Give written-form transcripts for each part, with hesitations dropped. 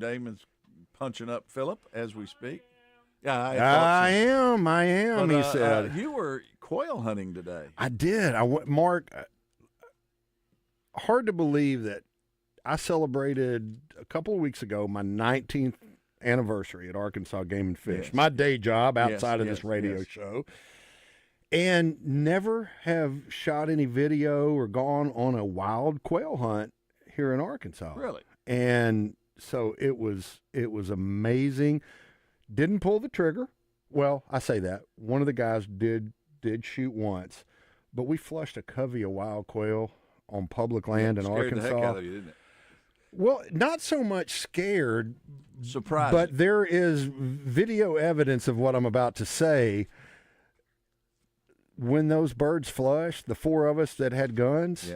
Damon's punching up Philip as we speak. Yeah, I am. But, he said. You were quail hunting today. I did. Mark, hard to believe that I celebrated a couple of weeks ago my 19th anniversary at Arkansas Game and Fish, Yes. my day job outside of this radio yes. show, and never have shot any video or gone on a wild quail hunt here in Arkansas. Really? And so it was amazing. Didn't pull the trigger. Well, I say that. One of the guys did shoot once, but we flushed a covey of wild quail on public land in Arkansas. Scared the heck out of you, didn't it? Well, not so much scared. Surprised. But there is video evidence of what I'm about to say. When those birds flushed, the four of us that had guns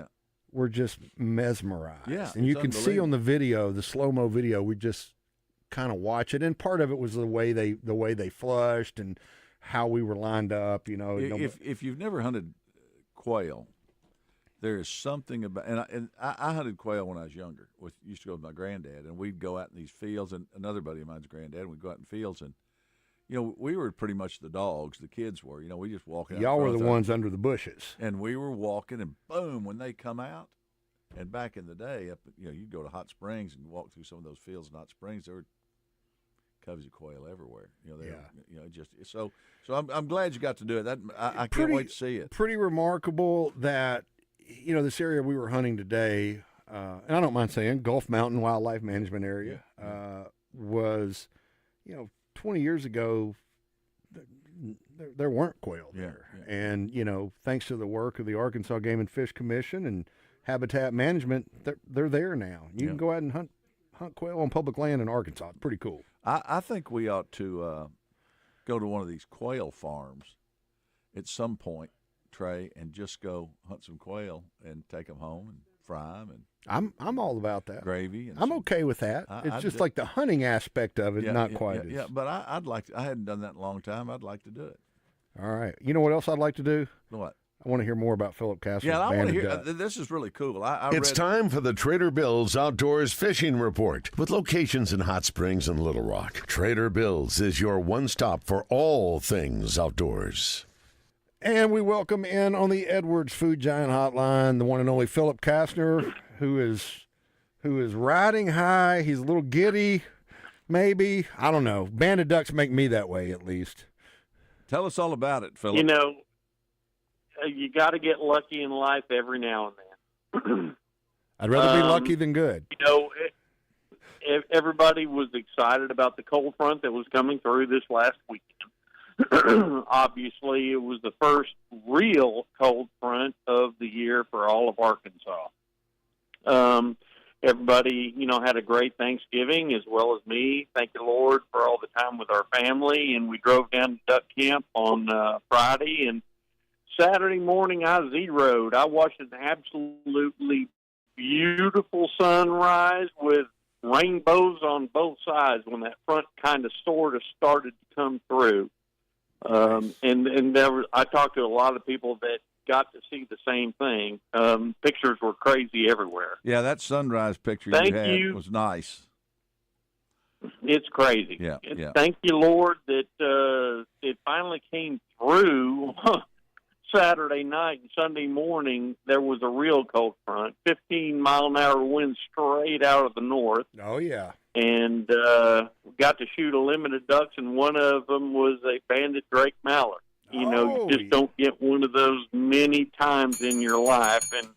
were just mesmerized. Yeah, and you can see on the video, the slow-mo video, we just kind of watch it. And part of it was the way they flushed and how we were lined up. If you've never hunted quail, there is something about, and I hunted quail when I was younger. Used to go with my granddad, and we'd go out in these fields. And another buddy of mine's granddad, and we'd go out in fields, and we were pretty much the dogs. The kids were, we just walking out. Y'all were the ones under the bushes, and we were walking, and boom, when they come out. And back in the day, you'd go to Hot Springs and walk through some of those fields in Hot Springs. There were coveys of quail everywhere. So I'm glad you got to do it. I can't wait to see it. Pretty remarkable that. This area we were hunting today, and I don't mind saying Gulf Mountain Wildlife Management Area, was, 20 years ago, there weren't quail there. Yeah. And, thanks to the work of the Arkansas Game and Fish Commission and Habitat Management, they're there now. You can go out and hunt quail on public land in Arkansas. It's pretty cool. I think we ought to go to one of these quail farms at some point, Trey, and just go hunt some quail and take them home and fry them. And I'm all about that. Gravy. And I'm okay with that. It's just like the hunting aspect of it, not quite. Yeah, but I'd like to. I hadn't done that in a long time. I'd like to do it. All right. You know what else I'd like to do? What? I want to hear more about Philip Castle's I want to hear. duck. This is really cool. It's time for the Trader Bill's Outdoors Fishing Report with locations in Hot Springs and Little Rock. Trader Bill's is your one stop for all things outdoors. And we welcome in on the Edwards Food Giant Hotline the one and only Philip Kastner, who is riding high. He's a little giddy, maybe. I don't know. Banded ducks make me that way, at least. Tell us all about it, Philip. You got to get lucky in life every now and then. I'd rather be lucky than good. Everybody was excited about the cold front that was coming through this last weekend. Obviously, it was the first real cold front of the year for all of Arkansas. Everybody, had a great Thanksgiving, as well as me. Thank you, Lord, for all the time with our family. And we drove down to duck camp on Friday. And Saturday morning, I zeroed. I watched an absolutely beautiful sunrise with rainbows on both sides when that front kind of sort of started to come through. And I talked to a lot of people that got to see the same thing. Pictures were crazy everywhere. Yeah, that sunrise picture Thank you had you. was nice. It's crazy. Yeah. Thank you, Lord, that it finally came through. Saturday night and Sunday morning, there was a real cold front, 15-mile-an-hour wind straight out of the north. Oh, yeah. And got to shoot a limited ducks, and one of them was a banded Drake mallard. You just don't get one of those many times in your life. And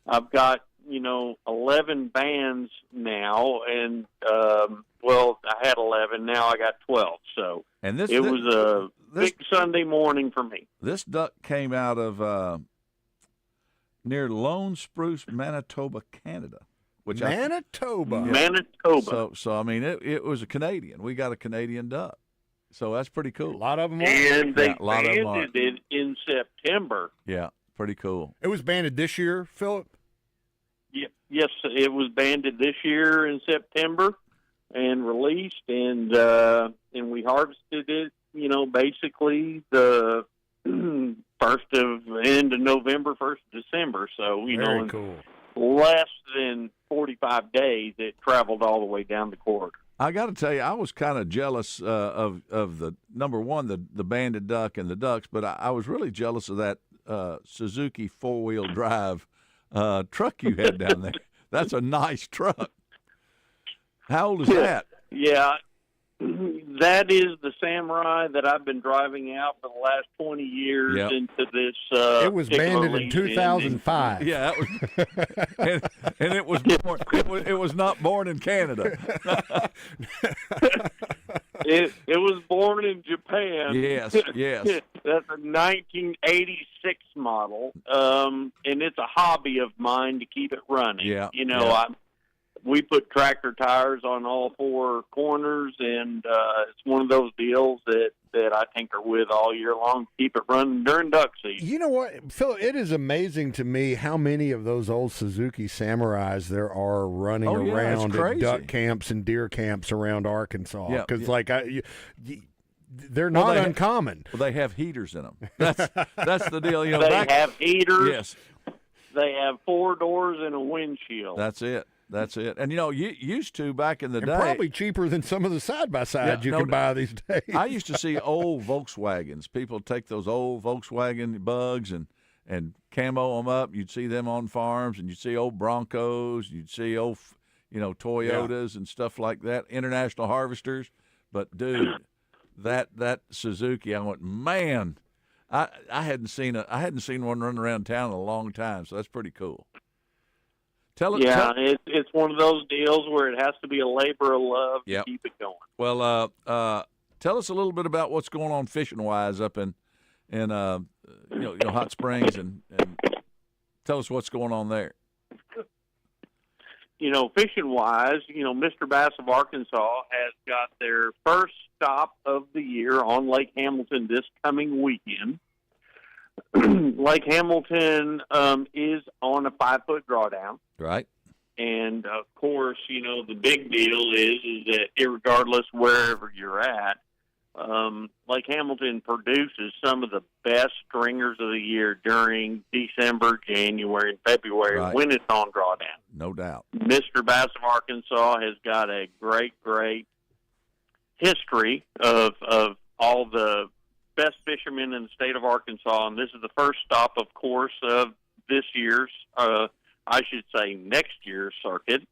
I've got, 11 bands now, and, I had 11. Now I got 12. So it was a big Sunday morning for me. This duck came out of near Lone Spruce, Manitoba, Canada. Manitoba. Manitoba. So I mean, it was a Canadian. We got a Canadian duck. So that's pretty cool. A lot of them are. And they banded it in September. Yeah, pretty cool. It was banded this year, Philip? Yes, it was banded this year in September and released, and we harvested it, basically the end of November, 1st of December. So, Very cool. less than 45 days, it traveled all the way down the corridor. I got to tell you, I was kind of jealous of the number one, the banded duck and the ducks, but I was really jealous of that Suzuki 4-wheel drive truck you had down there. That's a nice truck. How old is that? Yeah, that is the Samurai that I've been driving out for the last 20 years Yep. into this. It was banded in 2005. Yeah, that was, and it was born. It was not born in Canada. It was born in Japan. Yes. That's a 1986 model, and it's a hobby of mine to keep it running. Yeah, you know, we put tractor tires on all four corners, and it's one of those deals that I tinker with all year long to keep it running during duck season. You know what, Phil? It is amazing to me how many of those old Suzuki Samurais there are running around at duck camps and deer camps around Arkansas. Because, they're not uncommon. They have heaters in them. That's the deal. You know, they have heaters. Yes. They have 4 doors and a windshield. That's it. And, you know, you used to back in the day. Probably cheaper than some of the side-by-sides you can buy these days. I used to see old Volkswagens. People take those old Volkswagen Bugs and camo them up. You'd see them on farms, and you'd see old Broncos. You'd see old, Toyotas and stuff like that, International Harvesters. But, dude, that Suzuki, I went, man, I hadn't seen one run around town in a long time, so that's pretty cool. It's one of those deals where it has to be a labor of love to keep it going. Well, tell us a little bit about what's going on fishing-wise up in Hot Springs, and tell us what's going on there. You know, fishing-wise, Mr. Bass of Arkansas has got their first stop of the year on Lake Hamilton this coming weekend. Lake Hamilton is on a 5-foot drawdown. Right. And, of course, the big deal is that irregardless wherever you're at, Lake Hamilton produces some of the best stringers of the year during December, January, and February when it's on drawdown. No doubt. Mr. Bass of Arkansas has got a great history of all the best fishermen in the state of Arkansas, and this is the first stop, of course, of this year's, next year's circuit.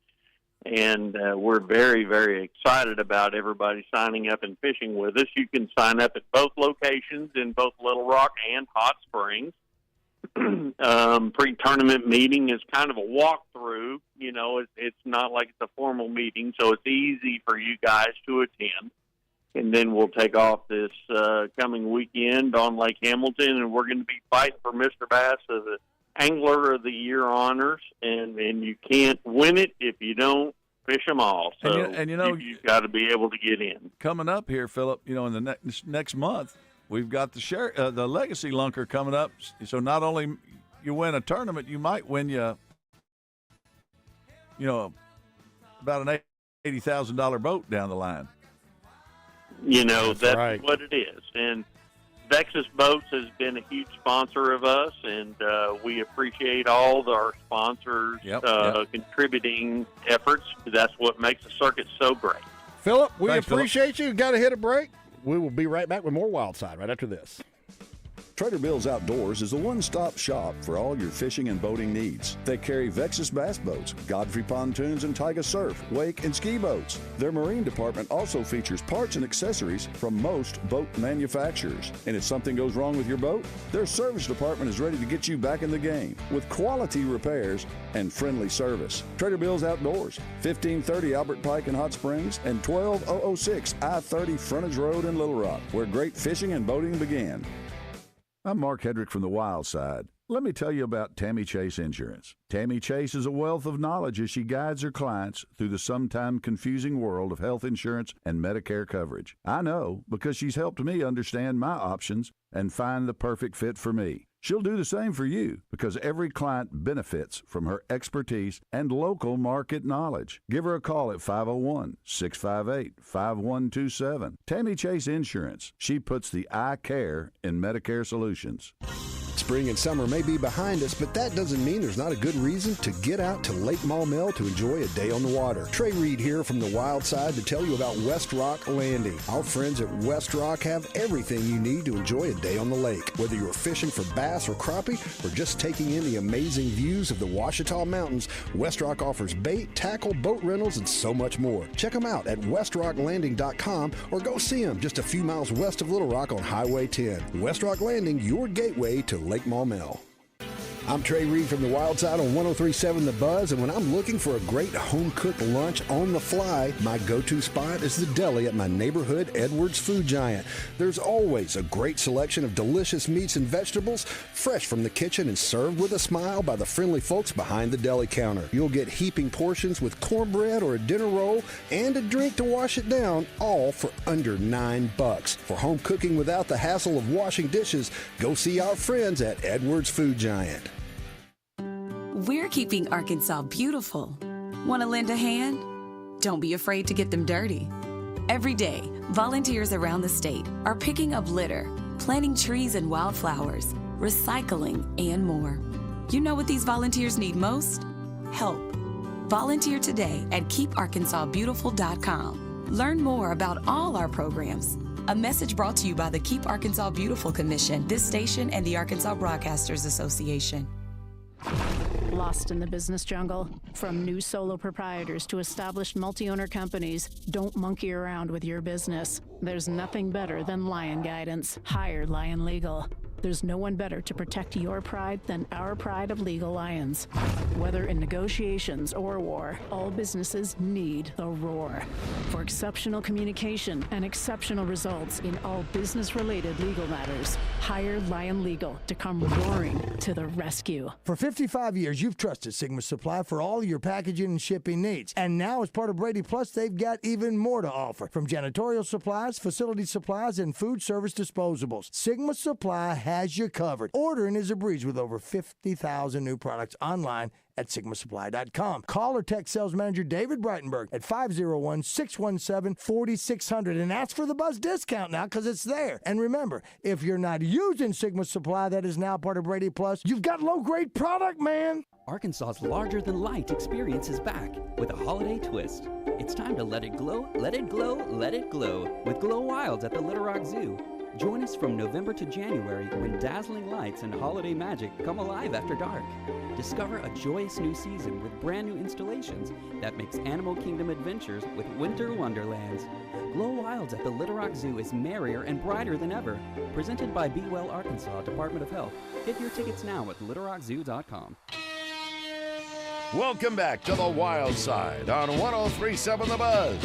And we're very, very excited about everybody signing up and fishing with us. You can sign up at both locations in both Little Rock and Hot Springs. Pre-tournament meeting is kind of a walkthrough. It's not like it's a formal meeting, so it's easy for you guys to attend. And then we'll take off this coming weekend on Lake Hamilton, and we're going to be fighting for Mr. Bass as the Angler of the Year honors. And you can't win it if you don't fish them all. So you've got to be able to get in. Coming up here, Philip, in the next month, we've got the Legacy Lunker coming up. So not only you win a tournament, you might win about an $80,000 boat down the line. That's right. What it is. And Vexus Boats has been a huge sponsor of us, and we appreciate all our sponsors' contributing efforts. That's what makes the circuit so great. Philip, we Thanks, appreciate you. Got to hit a break. We will be right back with more Wild Side right after this. Trader Bill's Outdoors is a one-stop shop for all your fishing and boating needs. They carry Vexus bass boats, Godfrey pontoons, and Taiga surf, wake, and ski boats. Their marine department also features parts and accessories from most boat manufacturers. And if something goes wrong with your boat, their service department is ready to get you back in the game with quality repairs and friendly service. Trader Bill's Outdoors, 1530 Albert Pike in Hot Springs and 12006 I-30 Frontage Road in Little Rock, where great fishing and boating began. I'm Mark Hedrick from the Wild Side. Let me tell you about Tammy Chase Insurance. Tammy Chase is a wealth of knowledge as she guides her clients through the sometimes confusing world of health insurance and Medicare coverage. I know because she's helped me understand my options and find the perfect fit for me. She'll do the same for you because every client benefits from her expertise and local market knowledge. Give her a call at 501-658-5127. Tammy Chase Insurance. She puts the I care in Medicare solutions. Spring and summer may be behind us, but that doesn't mean there's not a good reason to get out to Lake Maumelle to enjoy a day on the water. Trey Reid here from the Wild Side to tell you about West Rock Landing. Our friends at West Rock have everything you need to enjoy a day on the lake. Whether you're fishing for bass or crappie or just taking in the amazing views of the Ouachita Mountains, West Rock offers bait, tackle, boat rentals, and so much more. Check them out at westrocklanding.com or go see them just a few miles west of Little Rock on Highway 10. West Rock Landing, your gateway to Lake Maumelle. I'm Trey Reid from the Wild Side on 103.7 The Buzz, and when I'm looking for a great home-cooked lunch on the fly, my go-to spot is the deli at my neighborhood Edwards Food Giant. There's always a great selection of delicious meats and vegetables, fresh from the kitchen and served with a smile by the friendly folks behind the deli counter. You'll get heaping portions with cornbread or a dinner roll and a drink to wash it down, all for under $9. For home cooking without the hassle of washing dishes, go see our friends at Edwards Food Giant. We're keeping Arkansas beautiful. Want to lend a hand? Don't be afraid to get them dirty. Every day, volunteers around the state are picking up litter, planting trees and wildflowers, recycling, and more. You know what these volunteers need most? Help. Volunteer today at keeparkansasbeautiful.com. Learn more about all our programs. A message brought to you by the Keep Arkansas Beautiful Commission, this station, and the Arkansas Broadcasters Association. Lost in the business jungle? From new solo proprietors to established multi-owner companies, don't monkey around with your business. There's nothing better than Lion Guidance. Hire Lion Legal. There's no one better to protect your pride than our pride of Legal Lions. Whether in negotiations or war, all businesses need the roar. For exceptional communication and exceptional results in all business-related legal matters, hire Lion Legal to come roaring to the rescue. For 55 years, you've trusted Sigma Supply for all your packaging and shipping needs. And now, as part of Brady Plus, they've got even more to offer. From janitorial supplies, facility supplies, and food service disposables, Sigma Supply has you covered. Ordering is a breeze with over 50,000 new products online at sigmasupply.com. Call or text sales manager David Breitenberg at 501-617-4600 and ask for the Buzz discount now because it's there. And remember, if you're not using Sigma Supply that is now part of Brady Plus, you've got low-grade product, man. Arkansas's larger-than-light experience is back with a holiday twist. It's time to let it glow, let it glow, let it glow with Glow Wilds at the Little Rock Zoo. Join us from November to January when dazzling lights and holiday magic come alive after dark. Discover a joyous new season with brand new installations that mix Animal Kingdom adventures with winter wonderlands. Glow Wilds at the Little Rock Zoo is merrier and brighter than ever. Presented by Be Well Arkansas Department of Health. Get your tickets now at littlerockzoo.com. Welcome back to the Wild Side on 103.7 The Buzz.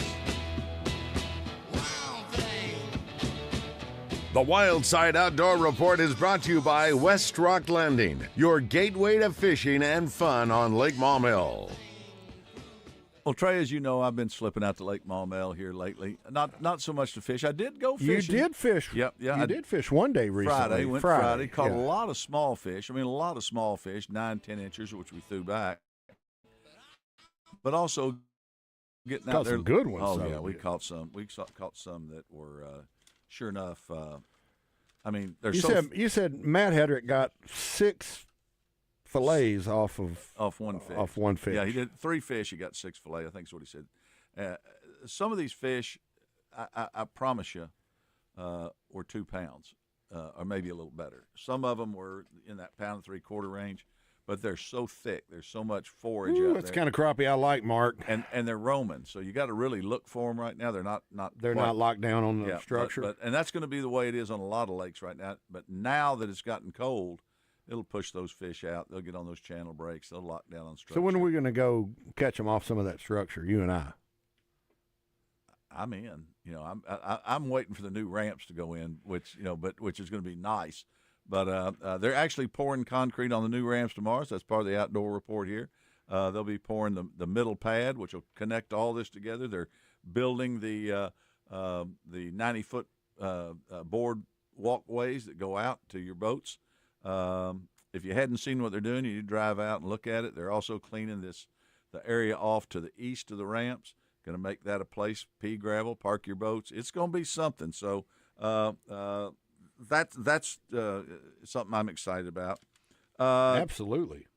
The Wild Side Outdoor Report is brought to you by West Rock Landing, your gateway to fishing and fun on Lake Maumelle. Well, Trey, as you know, I've been slipping out to Lake Maumelle here lately. Not so much to fish. I did go fishing. You did fish. Yep, yeah. You did fish one day recently. Friday. Caught a lot of small fish. I mean, a lot of small fish, 9-10 inches, which we threw back. But also getting out there. Some good ones. Oh, yeah, we caught some. We caught some that were sure enough. I mean, you said Matt Hedrick got 6 fillets off one fish. Off one fish. Yeah, he did 3 fish. He got 6 fillet. I think is what he said. Some of these fish, I promise you, were 2 pounds, or maybe a little better. Some of them were in that 1.75 pound range. But they're so thick. There's so much forage out there. That's kind of crappie I like, Mark. And they're roaming, so you got to really look for them right now. They're not locked down on the structure. And that's going to be the way it is on a lot of lakes right now. But now that it's gotten cold, it'll push those fish out. They'll get on those channel breaks. They'll lock down on structure. So when are we going to go catch them off some of that structure, you and I? I'm in. You know, I'm waiting for the new ramps to go in, which is going to be nice. But they're actually pouring concrete on the new ramps tomorrow, so that's part of the outdoor report here. They'll be pouring the middle pad, which will connect all this together. They're building the 90-foot board walkways that go out to your boats. If you hadn't seen what they're doing, you drive out and look at it. They're also cleaning the area off to the east of the ramps, going to make that a place, pea gravel, park your boats. It's going to be something. So that's something I'm excited about. Absolutely.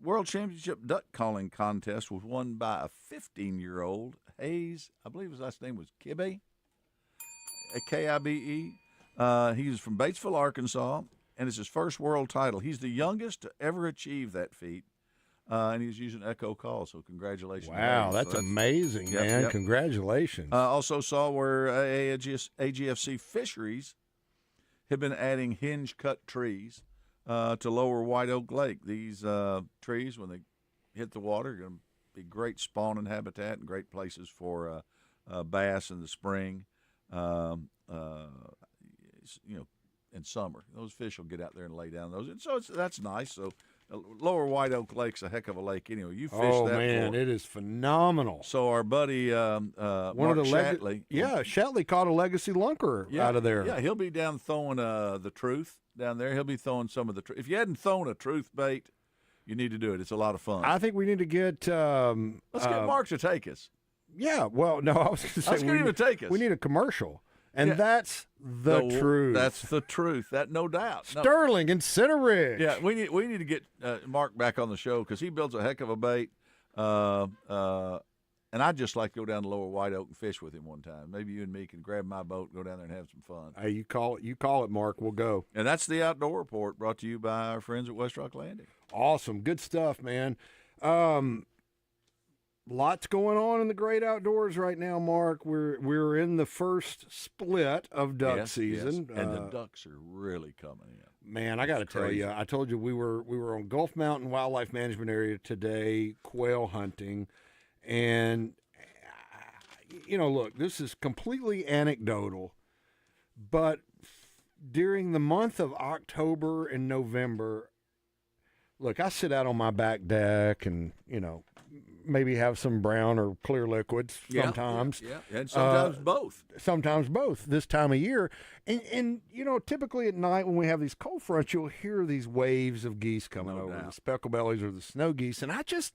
World Championship duck calling contest was won by a 15-year-old Hayes. I believe his last name was Kibe, Kibe. He's from Batesville, Arkansas, and it's his first world title. He's the youngest to ever achieve that feat, and he's using Echo Call. So congratulations! Wow, Hayes. that's amazing, man! Yep. Congratulations. Also saw where AGFC Fisheries have been adding hinge-cut trees to lower White Oak Lake. These trees, when they hit the water, are going to be great spawning habitat and great places for bass in the spring. In summer, those fish will get out there and lay down those, and so that's nice. So, lower White Oak Lake's a heck of a lake anyway. You fish that. Oh man, it is phenomenal. So our buddy Mark Shatley, Shatley caught a legacy lunker out of there. Yeah, he'll be down throwing the truth down there. He'll be throwing some of the truth. If you hadn't thrown a truth bait, you need to do it. It's a lot of fun. I think we need to get. Let's get Mark to take us. Yeah, well, no, I was going to say let's get him to take us. We need a commercial. And that's the truth. That's the truth. That no doubt. Sterling and Center Ridge. Yeah, we need to get Mark back on the show because he builds a heck of a bait. And I'd just like to go down to Lower White Oak and fish with him one time. Maybe you and me can grab my boat, go down there and have some fun. Hey, you call it, Mark. We'll go. And that's the Outdoor Report brought to you by our friends at West Rock Landing. Awesome, good stuff, man. Lots going on in the great outdoors right now, Mark. We're in the first split of duck season, and the ducks are really coming in. Man, I got to tell you, I told you we were on Gulf Mountain Wildlife Management Area today, quail hunting, and look, this is completely anecdotal, but during the month of October and November, look, I sit out on my back deck and maybe have some brown or clear liquids sometimes. Yeah. And sometimes both. Sometimes both this time of year. And typically at night when we have these cold fronts, you'll hear these waves of geese coming over, the speckle bellies or the snow geese. And I just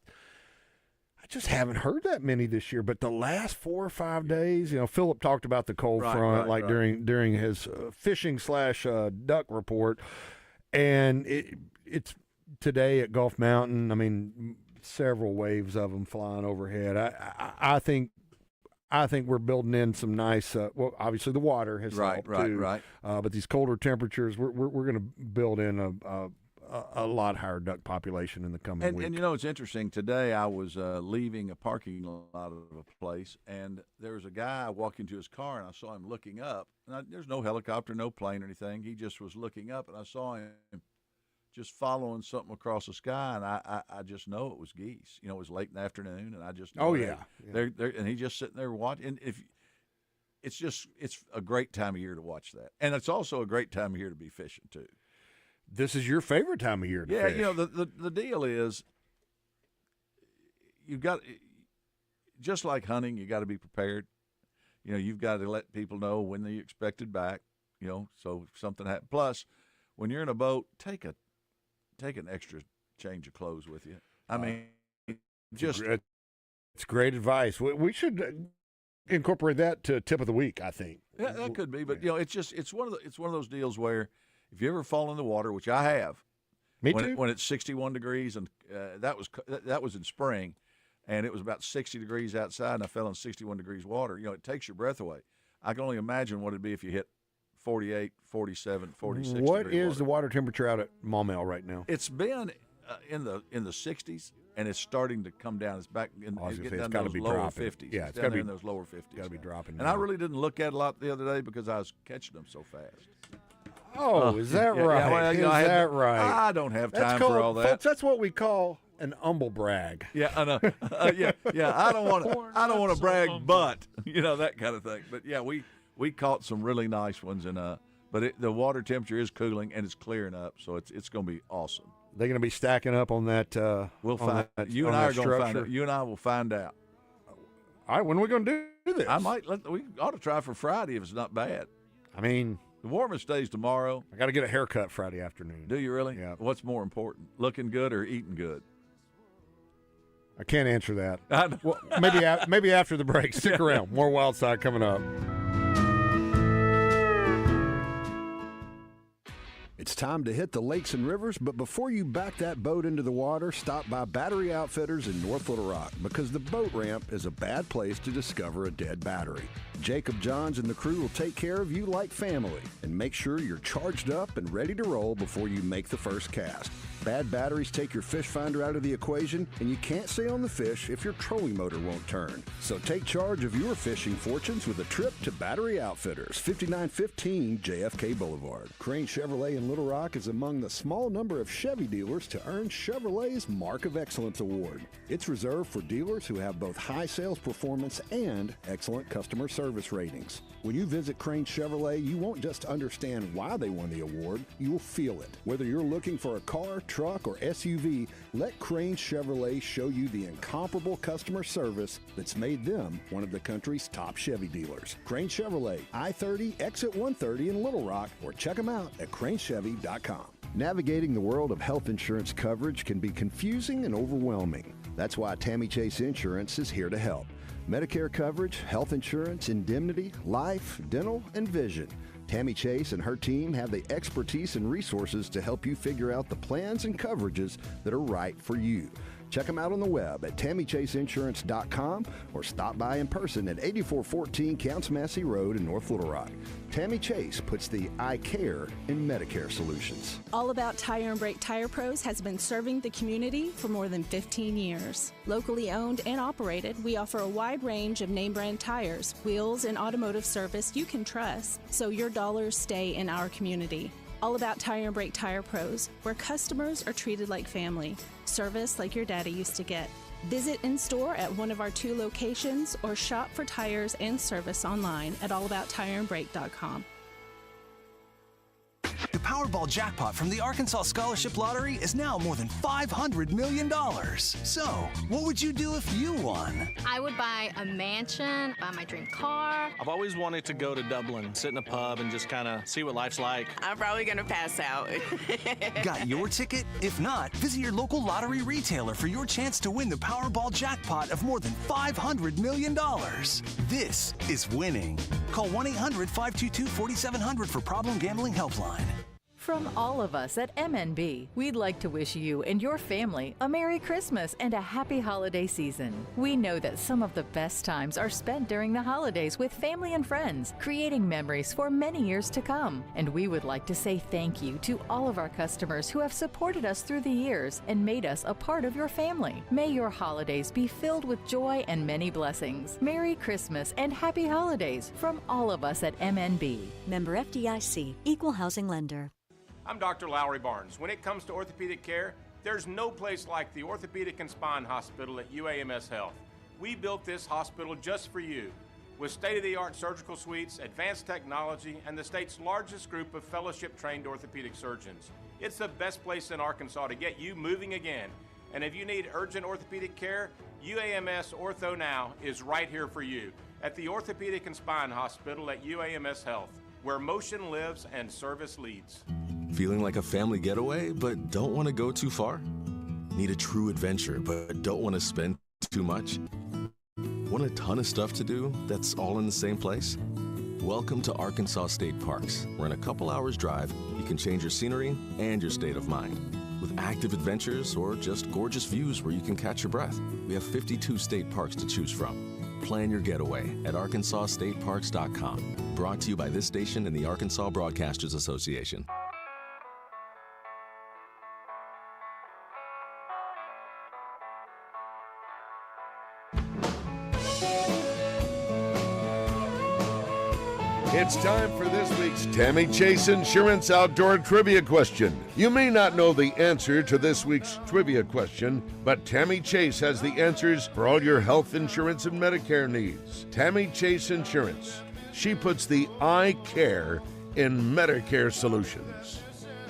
haven't heard that many this year. But the last 4 or 5 days, Philip talked about the cold front during his fishing / duck report. And it's today at Gulf Mountain. I mean, several waves of them flying overhead. I think we're building in some nice. Well, obviously the water has helped too. Right. But these colder temperatures, we're going to build in a lot higher duck population in the coming week. And it's interesting. Today I was leaving a parking lot of a place, and there was a guy walking to his car, and I saw him looking up. And there's no helicopter, no plane or anything. He just was looking up, and I saw him just following something across the sky, and I just know it was geese. It was late in the afternoon, and I just know they're and he's just sitting there watching. And it's a great time of year to watch that, and it's also a great time of year to be fishing too. This is your favorite time of year to fish. Yeah, the deal is you've got, just like hunting, you got to be prepared. You've got to let people know when they expected back. So if something happens. Plus, when you're in a boat, take an extra change of clothes with you. I mean, it's great advice. We should incorporate that to tip of the week, I think. Yeah, that could be, but it's one of those deals where if you ever fall in the water, which I have, me too, when it's 61 degrees and that was in spring, and it was about 60 degrees outside, and I fell in 61 degrees water. It takes your breath away. I can only imagine what it'd be if you hit 48, 47, 46. What is the water temperature out at Maumelle right now? It's been in the 60s, and it's starting to come down. It's back in it's got to be lower dropping. 50s. Yeah, it's got to be in those lower 50s. Got to be dropping. And I really didn't look at it a lot the other day because I was catching them so fast. Oh, is that right? Yeah, is that right? I don't have time for all that. Folks, that's what we call an humble brag. Yeah, I know. I don't want to brag, but that kind of thing. But yeah, we caught some really nice ones, and but the water temperature is cooling and it's clearing up, so it's going to be awesome. They're going to be stacking up on that. We'll find. You and I are going to find out. You and I will find out. All right, when are we going to do this? We ought to try for Friday if it's not bad. I mean, the warmest day's tomorrow. I got to get a haircut Friday afternoon. Do you really? Yeah. What's more important, looking good or eating good? I can't answer that. Well, maybe after the break. Stick around. More Wild Side coming up. It's time to hit the lakes and rivers, but before you back that boat into the water, stop by Battery Outfitters in North Little Rock, because the boat ramp is a bad place to discover a dead battery. Jacob Johns and the crew will take care of you like family and make sure you're charged up and ready to roll before you make the first cast. Bad batteries take your fish finder out of the equation, and you can't stay on the fish if your trolling motor won't turn. So take charge of your fishing fortunes with a trip to Battery Outfitters, 5915 JFK Boulevard. Crane Chevrolet in Little Rock is among the small number of Chevy dealers to earn Chevrolet's Mark of Excellence Award. It's reserved for dealers who have both high sales performance and excellent customer service ratings. When you visit Crane Chevrolet, you won't just understand why they won the award, you will feel it. Whether you're looking for a car, truck, or SUV, let Crane Chevrolet show you the incomparable customer service that's made them one of the country's top Chevy dealers. Crane Chevrolet, I-30, exit 130 in Little Rock, or check them out at cranechevy.com. Navigating the world of health insurance coverage can be confusing and overwhelming. That's why Tammy Chase Insurance is here to help. Medicare coverage, health insurance, indemnity, life, dental, and vision. Tammy Chase and her team have the expertise and resources to help you figure out the plans and coverages that are right for you. Check them out on the web at TammyChaseInsurance.com or stop by in person at 8414 Counts Massey Road in North Little Rock. Tammy Chase puts the I care in Medicare solutions. All About Tire and Brake Tire Pros has been serving the community for more than 15 years. Locally owned and operated, we offer a wide range of name brand tires, wheels, and automotive service you can trust, so your dollars stay in our community. All About Tire and Brake Tire Pros, where customers are treated like family. Service like your daddy used to get. Visit in store at one of our 2 locations or shop for tires and service online at allabouttireandbrake.com. The Powerball jackpot from the Arkansas Scholarship Lottery is now more than $500 million. So, what would you do if you won? I would buy a mansion, buy my dream car. I've always wanted to go to Dublin, sit in a pub, and just kind of see what life's like. I'm probably going to pass out. Got your ticket? If not, visit your local lottery retailer for your chance to win the Powerball jackpot of more than $500 million. This is winning. Call 1-800-522-4700 for Problem Gambling Helpline. From all of us at MNB, we'd like to wish you and your family a Merry Christmas and a happy holiday season. We know that some of the best times are spent during the holidays with family and friends, creating memories for many years to come. And we would like to say thank you to all of our customers who have supported us through the years and made us a part of your family. May your holidays be filled with joy and many blessings. Merry Christmas and happy holidays from all of us at MNB. Member FDIC, Equal Housing Lender. I'm Dr. Lowry Barnes. When it comes to orthopedic care, there's no place like the Orthopedic and Spine Hospital at UAMS Health. We built this hospital just for you, with state-of-the-art surgical suites, advanced technology, and the state's largest group of fellowship-trained orthopedic surgeons. It's the best place in Arkansas to get you moving again. And if you need urgent orthopedic care, UAMS Ortho Now is right here for you at the Orthopedic and Spine Hospital at UAMS Health, where motion lives and service leads. Feeling like a family getaway, but don't want to go too far? Need a true adventure, but don't want to spend too much? Want a ton of stuff to do that's all in the same place? Welcome to Arkansas State Parks, where in a couple hours drive, you can change your scenery and your state of mind. With active adventures or just gorgeous views where you can catch your breath. We have 52 state parks to choose from. Plan your getaway at arkansasstateparks.com. Brought to you by this station and the Arkansas Broadcasters Association. It's time for this week's Tammy Chase Insurance Outdoor Trivia Question. You may not know the answer to this week's trivia question, but Tammy Chase has the answers for all your health insurance and Medicare needs. Tammy Chase Insurance. She puts the I care in Medicare solutions.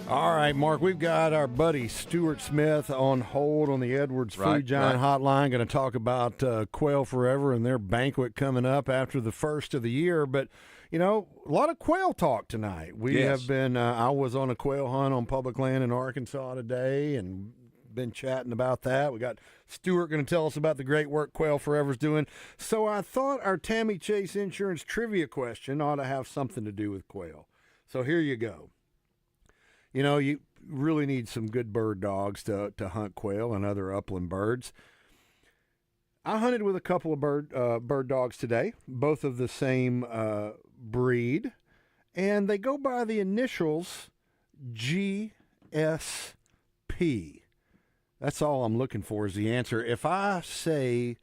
All right, Mark, we've got our buddy Stuart Smith on hold on the Edwards Food Giant Hotline. Going to talk about Quail Forever and their banquet coming up after the first of the year. But, you know, a lot of quail talk tonight. We have been, I was on a quail hunt on public land in Arkansas today and been chatting about that. We got Stuart going to tell us about the great work Quail Forever's doing. So I thought our Tammy Chase Insurance trivia question ought to have something to do with quail. So here you go. You know, you really need some good bird dogs to hunt quail and other upland birds. I hunted with a couple of bird dogs today, both of the same breed, and they go by the initials GSP. That's all I'm looking for is the answer. If I say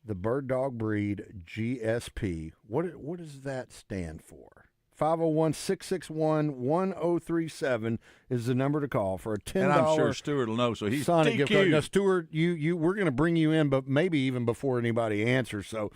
the bird dog breed GSP, what does that stand for? 501-661-1037 is the number to call for a $10. And I'm sure Stuart will know, so he's Sonic gift card. DQ. Now, Stuart, we're going to bring you in, but maybe even before anybody answers. So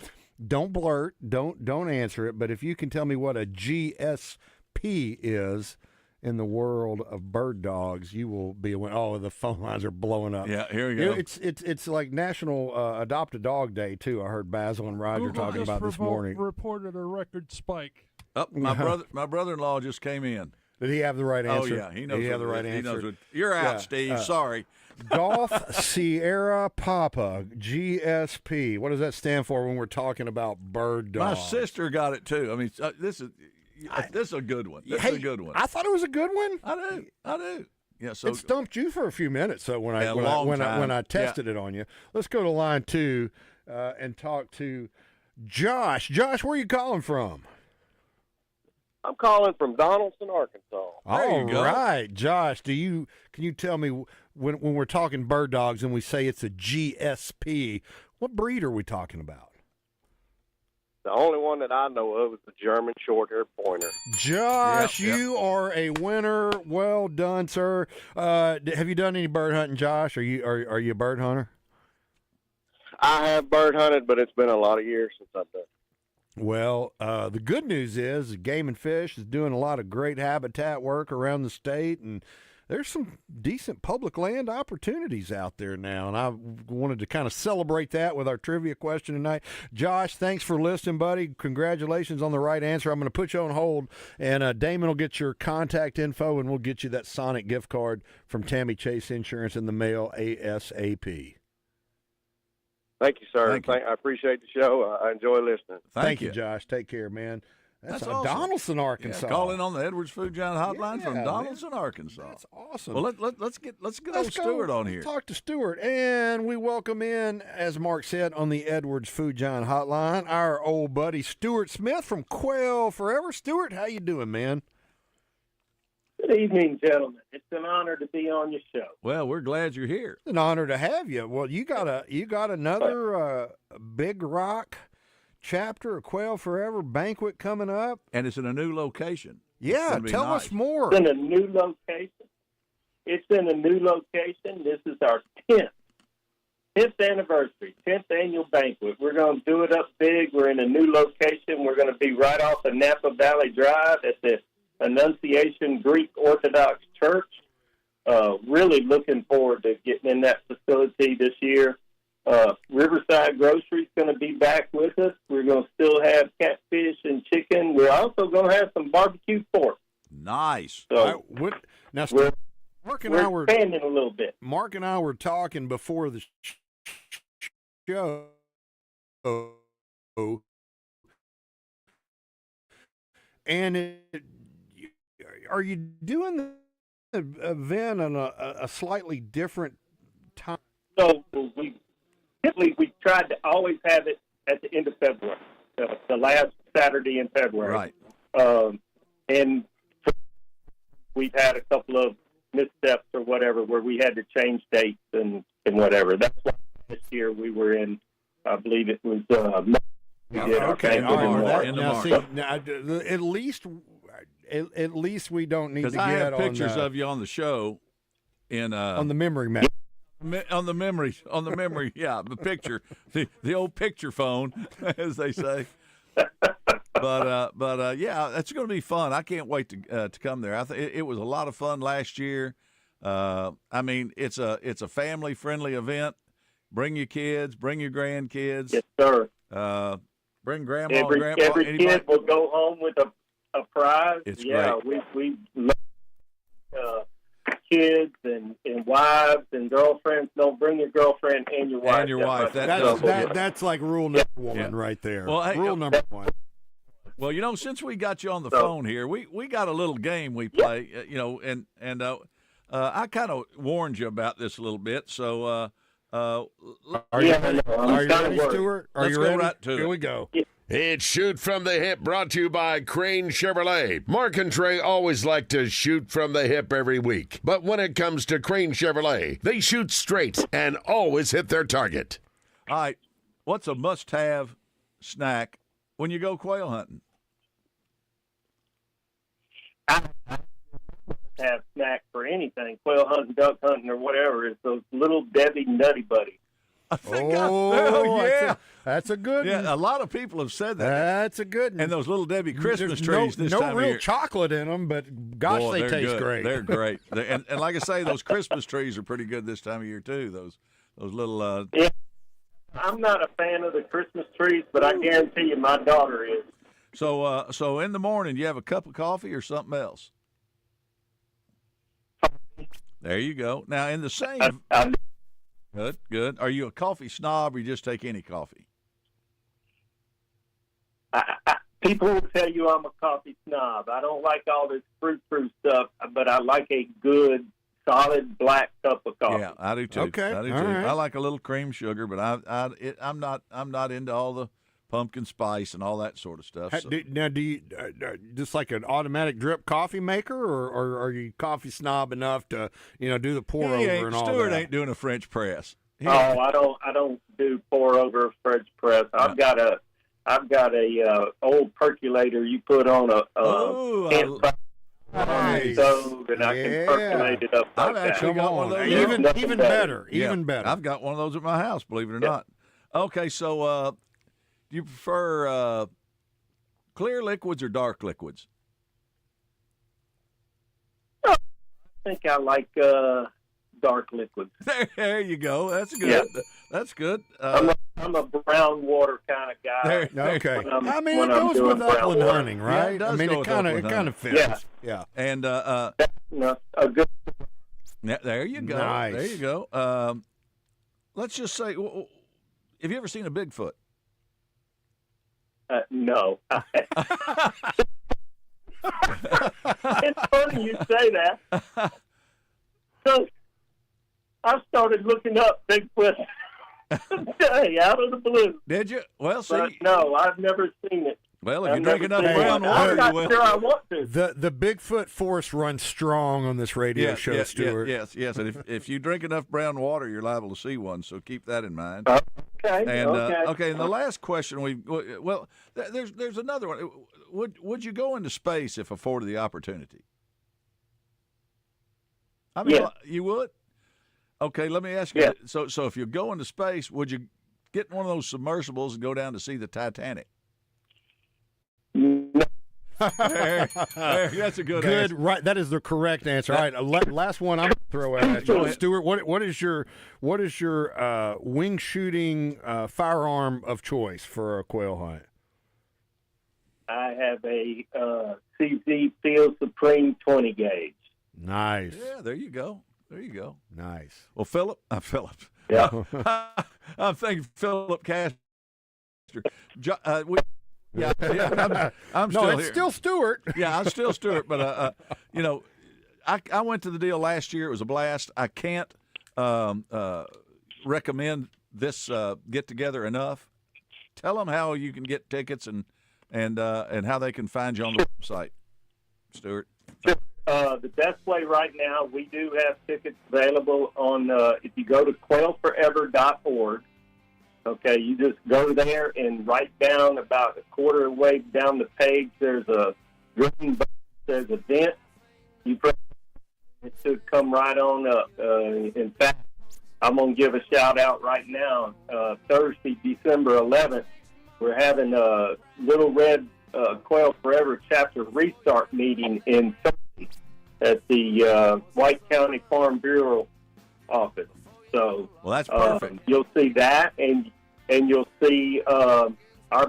don't blurt, don't answer it. But if you can tell me what a GSP is in the world of bird dogs, you will be a winner. Oh, the phone lines are blowing up. Yeah, here we go. It's like National Adopt a Dog Day too. I heard Basil and Roger Google talking just about this morning. reported a record spike. Oh, my brother-in-law just came in. Did he have the right answer? Oh yeah, he knows. Did he have the right He answer? knows you're out, Yeah, Steve. Sorry. Golf Sierra Papa GSP. What does that stand for when we're talking about bird My dogs? sister got it too. I mean, this is a good one. This is a good one. I thought it was a good one. I do. Yeah. So it stumped you for a few minutes. So when I tested it on you, let's go to line 2 and talk to Josh. Josh, where are you calling from? I'm calling from Donaldson, Arkansas. All right, Josh. Can you tell me when we're talking bird dogs and we say it's a GSP, what breed are we talking about? The only one that I know of is the German short-haired pointer. Josh, you are a winner. Well done, sir. Have you done any bird hunting, Josh? Are you a bird hunter? I have bird hunted, but it's been a lot of years since I've done it. Well, the good news is Game and Fish is doing a lot of great habitat work around the state, and there's some decent public land opportunities out there now, and I wanted to kind of celebrate that with our trivia question tonight. Josh, thanks for listening, buddy. Congratulations on the right answer. I'm going to put you on hold, and Damon will get your contact info, and we'll get you that Sonic gift card from Tammy Chase Insurance in the mail ASAP. Thank you, sir. I appreciate the show. I enjoy listening. Thank you, Josh. Take care, man. That's awesome. Donaldson, Arkansas. Yeah, calling on the Edwards Food Giant hotline from Donaldson, man. Arkansas. That's awesome. Well, let's get old Stuart on here. Let's talk to Stuart, and we welcome in, as Mark said, on the Edwards Food Giant hotline, our old buddy Stuart Smith from Quail Forever. Stuart, how you doing, man? Good evening, gentlemen. It's an honor to be on your show. Well, we're glad you're here. It's an honor to have you. Well, you got another Big Rock chapter of Quail Forever banquet coming up, and it's in a new location. Yeah, tell us more. It's in a new location. This is our 10th anniversary, 10th annual banquet. We're going to do it up big. We're in a new location. We're going to be right off of Napa Valley Drive at the Annunciation Greek Orthodox Church. Really looking forward to getting in that facility this year. Riverside Grocery is going to be back with us. We're going to still have catfish and chicken. We're also going to have some barbecue pork. Nice. So now, Mark and I were expanding a little bit. Mark and I were talking before the show. And are you doing the event on a slightly different time? So we tried to always have it at the end of February, the last Saturday in February. Right. And we've had a couple of missteps or whatever where we had to change dates and whatever. That's why this year we were in, I believe it was okay. All right. Now, see, at least we don't need to get I have pictures of you on the show in on the memory map. On the memory, yeah, the picture, the old picture phone, as they say. But yeah, that's going to be fun. I can't wait to come there. I think it was a lot of fun last year. I mean, it's a family friendly event. Bring your kids, bring your grandkids. Yes, sir. Bring grandma and grandpa. Every kid will go home with a prize. It's great. We love kids and wives and girlfriends. Don't bring your girlfriend and your wife. And your wife. That's like rule number one right there. Well, hey, rule number one. Well, since we got you on the phone here, we got a little game we play, and I kind of warned you about this a little bit. So, are you ready, Stuart? Let's go right to it. Here we go. It's Shoot from the Hip, brought to you by Crane Chevrolet. Mark and Trey always like to shoot from the hip every week. But when it comes to Crane Chevrolet, they shoot straight and always hit their target. All right, what's a must-have snack when you go quail hunting? Have snack for anything, quail hunting, duck hunting, or whatever, is those little Debbie Nutty Buddies. That's a good one. Yeah, a lot of people have said that. That's a good one. And those little Debbie Christmas There's trees this no time of real year. chocolate in them, but gosh, Boy, they they're taste good. great. They're great. And like I say, those Christmas trees are pretty good this time of year too. Those little. Yeah, I'm not a fan of the Christmas trees, but I guarantee you, my daughter is. So in the morning, you have a cup of coffee or something else. There you go. Now in the same. Good. Are you a coffee snob, or you just take any coffee? People will tell you I'm a coffee snob. I don't like all this fruit stuff, but I like a good, solid black cup of coffee. Yeah, I do too. Okay, I do too. right. I like a little cream sugar, but I'm not into all the pumpkin spice and all that sort of stuff. So. Now, do you just like an automatic drip coffee maker, or are you coffee snob enough to do the pour over and all that? Stuart ain't doing a French press. Oh, I don't do pour over French press. I've got a old percolator you put on a nice. stove, and I can percolate it up. I've like actually that. got one of those. Even better. Even better. I've got one of those at my house. Believe it or not. Okay, so do you prefer clear liquids or dark liquids? I think I like dark liquids. There you go. That's good. Yeah. That's good. I'm a brown water kind of guy. Okay. I mean, it goes with upland hunting, right? Yeah, it does I mean, go it with kind upland of fits. Yeah. And a good. there you go. Nice. There you go. Let's just say, have you ever seen a Bigfoot? No. It's funny you say that. So I started looking up Bigfoot today out of the blue. Did you? Well, see. But no, I've never seen it. Well, if you I've drink never enough seen brown it. water, I'm not you will. sure I want to. The Bigfoot force runs strong on this radio show, Stuart. Yes. And if you drink enough brown water, you're liable to see one. So keep that in mind. Okay. And okay. And the last question there's another one. Would you go into space if afforded the opportunity? I mean, Yes. You would. Okay, let me ask you. Yes. So if you go into space, would you get one of those submersibles and go down to see the Titanic? No. There, that's a good answer. Right. That is the correct answer. All right. Last one I'm going to throw at you, Stuart. What is your wing shooting firearm of choice for a quail hunt? I have a CZ Field Supreme 20 gauge. Nice. Yeah, there you go. Nice. Well, Philip. Yeah. I'm thinking Philip Castor. I'm still no, here. it's still Stuart. Yeah, I'm still Stuart. But I went to the deal last year. It was a blast. I can't recommend this get together enough. Tell them how you can get tickets and how they can find you on the website, Stuart. The best way right now, we do have tickets available on, if you go to quailforever.org, okay, you just go there and write down about a quarter of the way down the page, there's a green button that says event. You press it should come right on up. In fact, I'm going to give a shout out right now. Thursday, December 11th, we're having a Little Red Quail Forever chapter restart meeting in at the White County Farm Bureau office. So, well, that's perfect. You'll see that, and you'll see our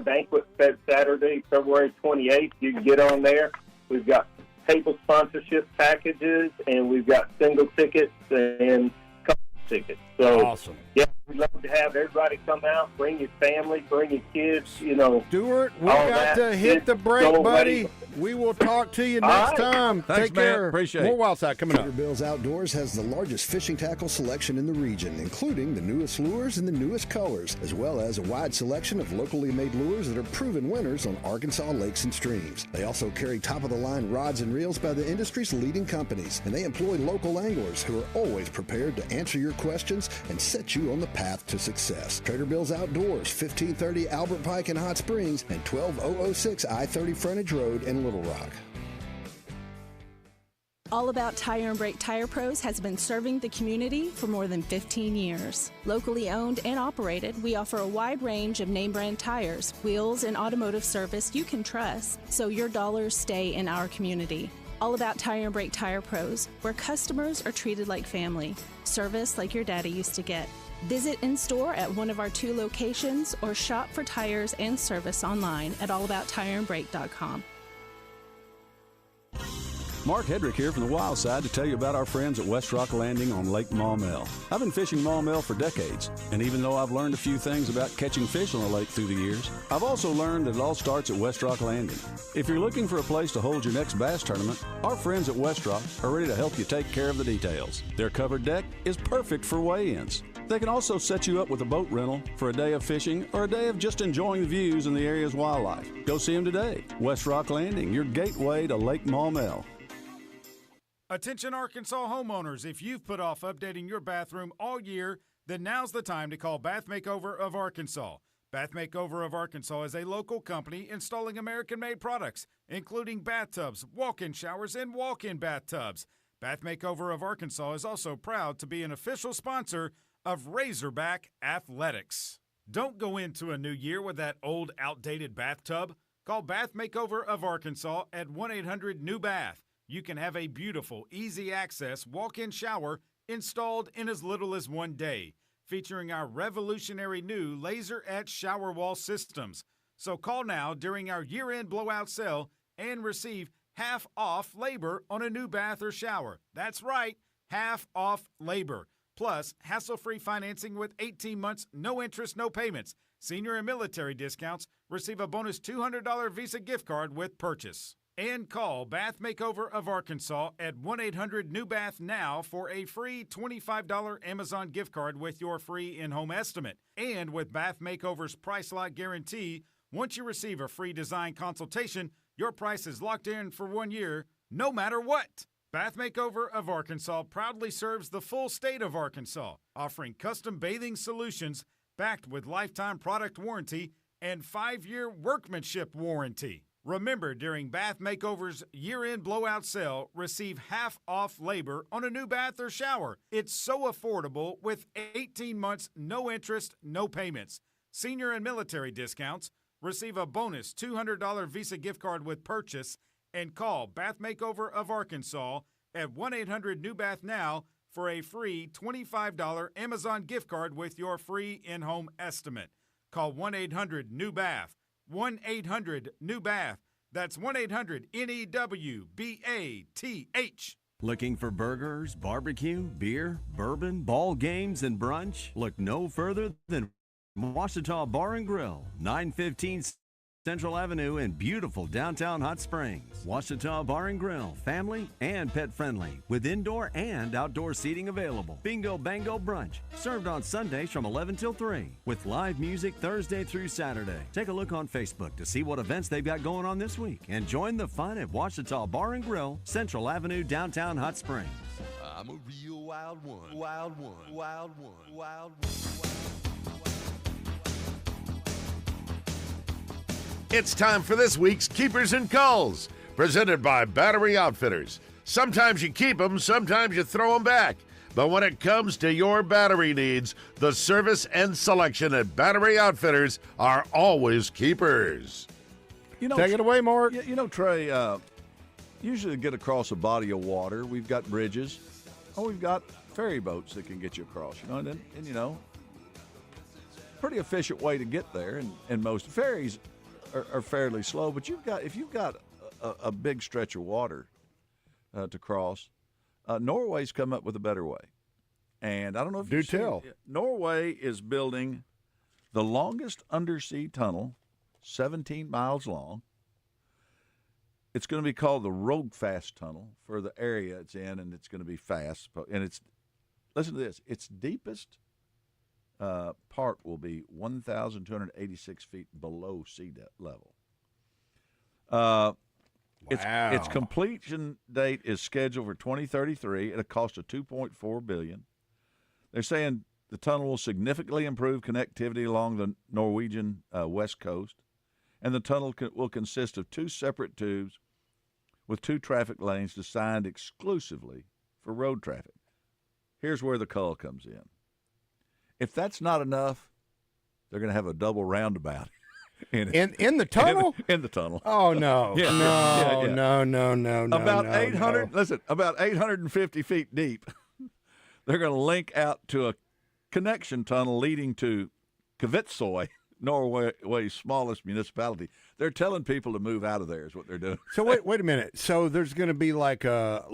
banquet Saturday, February 28th. You can get on there. We've got table sponsorship packages, and we've got single tickets and couple tickets. So, awesome. Yeah, We'd love to have everybody come out, bring your family, bring your kids, Stuart, we all got that. to hit the break, Go buddy. ready. We will talk to you All next right. time. Thanks, Take man. care. Appreciate More it. Wildside coming up. Trader Bill's Outdoors has the largest fishing tackle selection in the region, including the newest lures and the newest colors, as well as a wide selection of locally made lures that are proven winners on Arkansas lakes and streams. They also carry top-of-the-line rods and reels by the industry's leading companies, and they employ local anglers who are always prepared to answer your questions and set you on the path to success. Trader Bill's Outdoors, 1530 Albert Pike in Hot Springs and 12006 I-30 Frontage Road in Little Rock. All About Tire and Brake Tire Pros has been serving the community for more than 15 years. Locally owned and operated, we offer a wide range of name brand tires, wheels, and automotive service you can trust, so your dollars stay in our community. All About Tire and Brake Tire Pros, where customers are treated like family, service like your daddy used to get. Visit in store at one of our 2 locations or shop for tires and service online at allabouttireandbrake.com. Mark Hedrick here from the Wild Side to tell you about our friends at West Rock Landing on Lake Maumelle. I've been fishing Maumelle for decades, and even though I've learned a few things about catching fish on the lake through the years, I've also learned that it all starts at West Rock Landing. If you're looking for a place to hold your next bass tournament, our friends at West Rock are ready to help you take care of the details. Their covered deck is perfect for weigh-ins. They can also set you up with a boat rental for a day of fishing or a day of just enjoying the views and the area's wildlife. Go see them today. West Rock Landing, your gateway to Lake Maumelle. Attention Arkansas homeowners, if you've put off updating your bathroom all year, then now's the time to call Bath Makeover of Arkansas. Bath Makeover of Arkansas is a local company installing American-made products, including bathtubs, walk-in showers, and walk-in bathtubs. Bath Makeover of Arkansas is also proud to be an official sponsor of Razorback Athletics. Don't go into a new year with that old, outdated bathtub. Call Bath Makeover of Arkansas at 1-800-NEW-BATH. You can have a beautiful, easy-access walk-in shower installed in as little as 1 day, featuring our revolutionary new laser-etched shower wall systems. So call now during our year-end blowout sale and receive half off labor on a new bath or shower. That's right, half off labor. Plus, hassle-free financing with 18 months, no interest, no payments. Senior and military discounts. Receive a bonus $200 Visa gift card with purchase. And call Bath Makeover of Arkansas at 1-800-NEW-BATH now for a free $25 Amazon gift card with your free in-home estimate. And with Bath Makeover's Price Lock Guarantee, once you receive a free design consultation, your price is locked in for 1 year, no matter what. Bath Makeover of Arkansas proudly serves the full state of Arkansas, offering custom bathing solutions backed with lifetime product warranty and 5-year workmanship warranty. Remember, during Bath Makeover's year-end blowout sale, receive half off labor on a new bath or shower. It's so affordable with 18 months, no interest, no payments. Senior and military discounts. Receive a bonus $200 Visa gift card with purchase. And call Bath Makeover of Arkansas at 1-800-NEW-BATH now for a free $25 Amazon gift card with your free in-home estimate. Call 1-800-NEW-BATH. 1-800-NEW-BATH. That's 1-800-NEWBATH. Looking for burgers, barbecue, beer, bourbon, ball games, and brunch? Look no further than Washita Bar and Grill, 915 Central Avenue in beautiful downtown Hot Springs. Washita Bar and Grill, family and pet friendly, with indoor and outdoor seating available. Bingo Bango Brunch, served on Sundays from 11 till 3, with live music Thursday through Saturday. Take a look on Facebook to see what events they've got going on this week, and join the fun at Washita Bar and Grill, Central Avenue, downtown Hot Springs. I'm a real wild one. Wild one. Wild one. Wild one. It's time for this week's Keepers and Calls, presented by Battery Outfitters. Sometimes you keep them, sometimes you throw them back. But when it comes to your battery needs, the service and selection at Battery Outfitters are always keepers. Take it away, Mark. Trey, usually to get across a body of water, we've got bridges, or we've got ferry boats that can get you across. Pretty efficient way to get there, and most ferries are fairly slow. But if you've got a big stretch of water to cross, Norway's come up with a better way. And I don't know if Do tell. Norway is building the longest undersea tunnel, 17 miles long. It's going to be called the Rogfast Tunnel for the area it's in, and it's going to be fast. And it's, listen to this, its deepest part will be 1,286 feet below sea level. Its completion date is scheduled for 2033 at a cost of $2.4 billion. They're saying the tunnel will significantly improve connectivity along the Norwegian west coast, and the tunnel will consist of 2 separate tubes with 2 traffic lanes designed exclusively for road traffic. Here's where the cull comes in. If that's not enough, they're going to have a double roundabout. In the tunnel? In the tunnel. Oh, no. No. About 800, listen, about 850 feet deep. They're going to link out to a connection tunnel leading to Kvitsøy, Norway's smallest municipality. They're telling people to move out of there is what they're doing. So wait a minute. So there's going to be like a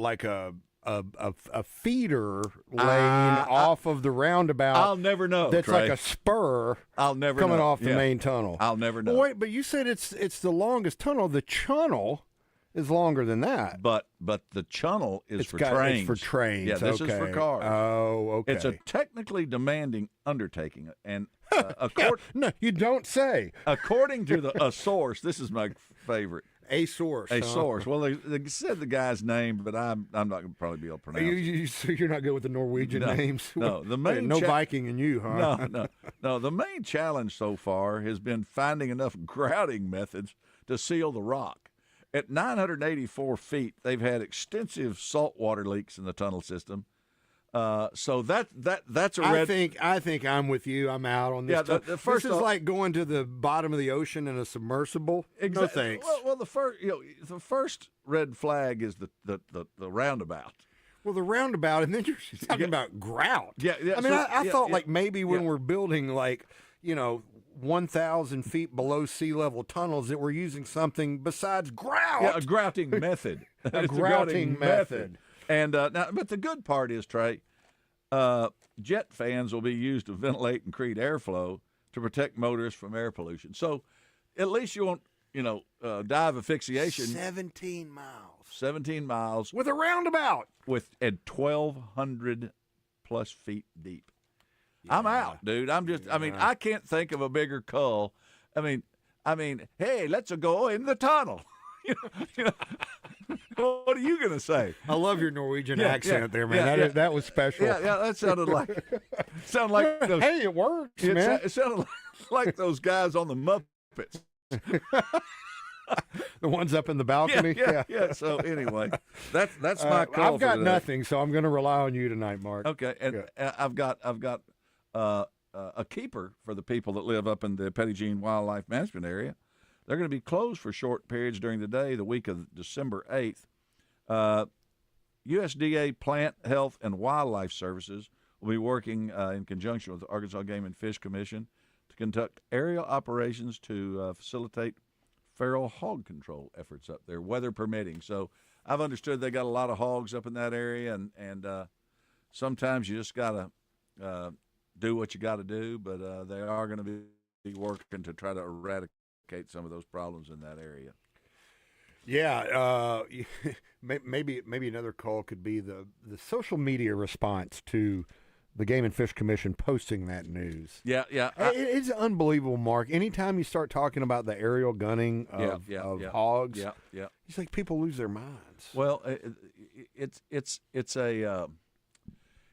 feeder lane off of the roundabout. I'll never know. That's Trey. like a spur. I'll never coming know. off the main tunnel. I'll never know. Well, wait, but you said it's the longest tunnel. The channel is longer than that. But the channel is for trains. It's for trains. Yeah, this is for cars. Oh, okay. It's a technically demanding undertaking, and no, you don't say. According to a source, this is my favorite. A source. A source. Well, they said the guy's name, but I'm not going to probably be able to pronounce it. So you're not good with the Norwegian names? No, the main no Viking in you, huh? No. The main challenge so far has been finding enough grouting methods to seal the rock. At 984 feet, they've had extensive saltwater leaks in the tunnel system. So that's a red. I think I'm with you. I'm out on this. Yeah, the first this is like going to the bottom of the ocean in a submersible. No thanks. Well, the first red flag is the roundabout. Well, the roundabout, and then you're talking about grout. Yeah. I mean, I thought like maybe when we're building 1,000 feet below sea level tunnels that we're using something besides grout. Yeah, a grouting method. A grouting method. And now, but the good part is, Trey, jet fans will be used to ventilate and create airflow to protect motorists from air pollution. So, at least you won't, dive asphyxiation. 17 miles. 17 miles with a roundabout. At 1,200 plus feet deep. Yeah. I'm out, dude. I can't think of a bigger cull. I mean, hey, let's go in the tunnel. What are you going to say? I love your Norwegian accent there, man. That was special. Yeah, that sounded like those, hey, it works, man. It sounded like those guys on the Muppets. The ones up in the balcony. Yeah. So anyway, that's my call. I've got for today. nothing, so I'm going to rely on you tonight, Mark. Okay, and I've got a keeper for the people that live up in the Petit Jean Wildlife Management Area. They're going to be closed for short periods during the day, the week of December 8th. USDA Plant Health and Wildlife Services will be working in conjunction with the Arkansas Game and Fish Commission to conduct aerial operations to facilitate feral hog control efforts up there, weather permitting. So I've understood they got a lot of hogs up in that area, and sometimes you just got to do what you got to do, but they are going to be working to try to eradicate some of those problems in that area. Yeah, maybe another call could be the social media response to the Game and Fish Commission posting that news. Yeah. It's unbelievable, Mark. Anytime you start talking about the aerial gunning of hogs, it's like people lose their minds. Well, it's a.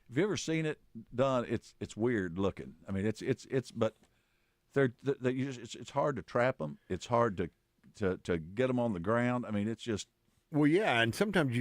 Have you ever seen it done? It's weird looking. I mean, but it's hard to trap them. It's hard to get them on the ground. I mean, it's just. Well, yeah, and sometimes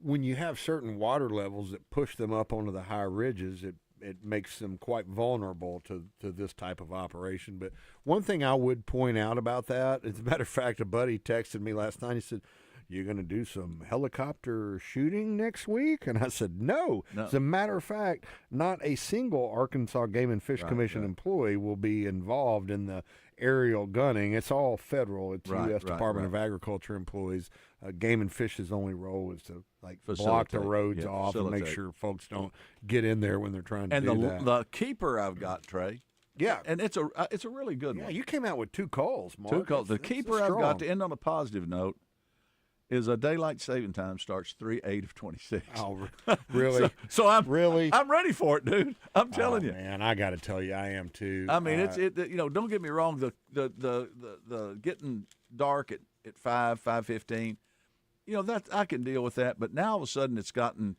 when you have certain water levels that push them up onto the high ridges, it makes them quite vulnerable to this type of operation. But one thing I would point out about that, as a matter of fact, a buddy texted me last night. He said, "You're going to do some helicopter shooting next week?" And I said, no. As a matter of fact, not a single Arkansas Game and Fish Commission employee will be involved in the aerial gunning. It's all federal. It's Right, U.S. right, Department right. of Agriculture employees. Game and Fish's only role is to block the Facilitate, roads yeah, off and make facilitate. sure folks don't get in there when they're trying to And do that. the keeper I've got, Trey. Yeah, and it's a really good one. You came out with 2 calls, Mark. 2 calls. The That's keeper I've strong. got, to end on a positive note, is a daylight saving time starts 3/8 of 26. Oh, really? so I'm really I'm ready for it, dude. I'm telling you, man. I got to tell you, I am too. I mean, don't get me wrong. The getting dark at 5:15. That I can deal with that. But now all of a sudden it's gotten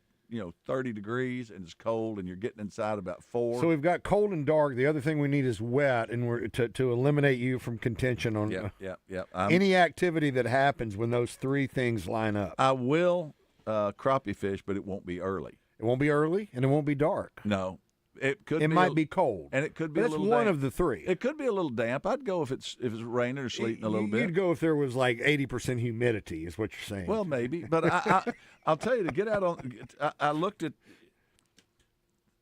30 degrees and it's cold and you're getting inside about 4. So we've got cold and dark. The other thing we need is wet, and we're to eliminate you from contention on any activity that happens when those 3 things line up. I will crappie fish, but it won't be early. It won't be early, and it won't be dark. No. It could. It might be cold, and it could be but a it's little. one damp. of the 3. It could be a little damp. I'd go if it's raining or sleeting a little bit. You'd go if there was like 80% humidity, is what you're saying. Well, maybe, but I'll tell you to get out on. I looked at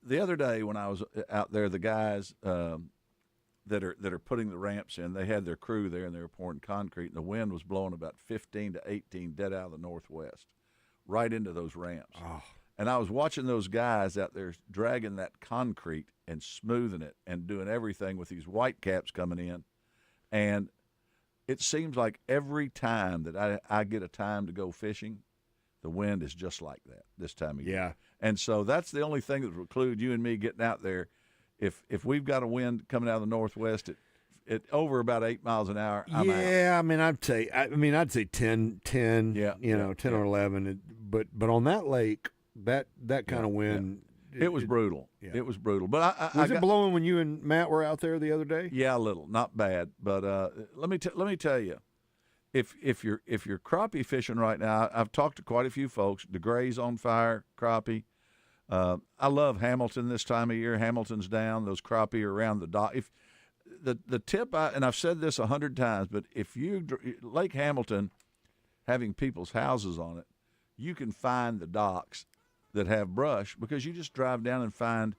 the other day when I was out there. The guys that are putting the ramps in, they had their crew there and they were pouring concrete, and the wind was blowing about 15 to 18 dead out of the northwest, right into those ramps. Oh. And I was watching those guys out there dragging that concrete and smoothing it and doing everything with these white caps coming in. And it seems like every time that I get a time to go fishing, the wind is just like that this time of year. Yeah. And so that's the only thing that would preclude you and me getting out there. If we've got a wind coming out of the northwest at over about 8 miles an hour, I'm out. Yeah, I'd say 10, 10 or 11. But on that lake, that kind of wind. It was brutal. Yeah. It was brutal. But was it blowing when you and Matt were out there the other day? Yeah, a little, not bad. But let me tell you, if you're crappie fishing right now, I've talked to quite a few folks. DeGray's on fire, crappie. I love Hamilton this time of year. Hamilton's down. Those crappie are around the dock. If the tip, and I've said this 100 times, but if Lake Hamilton having people's houses on it, you can find the docks that have brush because you just drive down and find